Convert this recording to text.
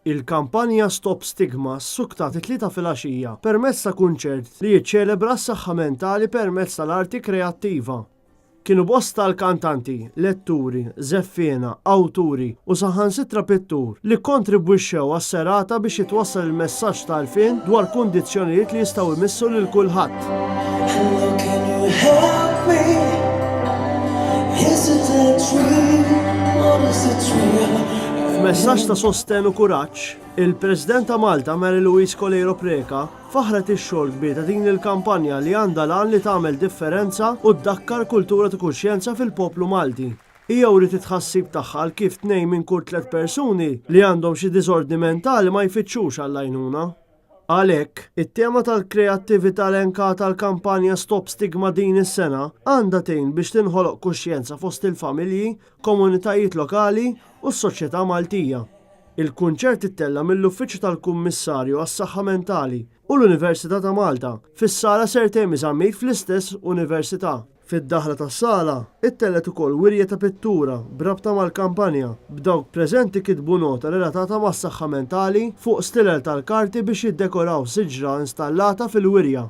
Il-kampanja Stop Stigma ssuktat it-tlieta filgħaxija permezz ta' kunċert li jiċċelebra s-saħħa mentali permezz tal-arti kreattiva. Kienu bosta l-kantanti, letturi, żeffiena, awturi u saħansitra pittur li kontribwixxew għas-serata biex jitwassal il-messaġġ tal-fin dwar kundizzjonijiet li jistgħu jmissu lil kulħadd. F'messaġġ ta' sosten u kuraġġ, il-President ta' Malta Mary Louise Coleiro Preca faħret ix-xogħol kbir ta' din il-kampanja li għandha lan li tagħmel differenza u tdakkar kultura ta' kuxjenza fil-poplu Malti. Hija wrid it-tħassib tagħha kif 2 minn kull 3 persuni li għandhom xi diżordni mentali ma jfittxux għall-għajnuna. Għalhekk, it-tema tal-kreattività elenkata tal-kampanja Stop Stigma din is-sena għandha tgħin biex tinħoloq kuxjenza fost il-familji, komunitajiet lokali u s-soċjetà Maltija. Il-kunċert ittella mill-Uffiċċju tal-Kummissarju għas-Saħħa Mentali u l-Università ta' Malta fis-sala Sir Temis Ammejt fl-istess Università. Fid-daħla tas-sala ittellet ukoll wirja ta' pittura brabta mal-kampanja b'dawk preżenti kitbu nota relatata mas-saħħa mentali fuq stilel tal-karti biex jiddekoraw siġra installata fil-wirja.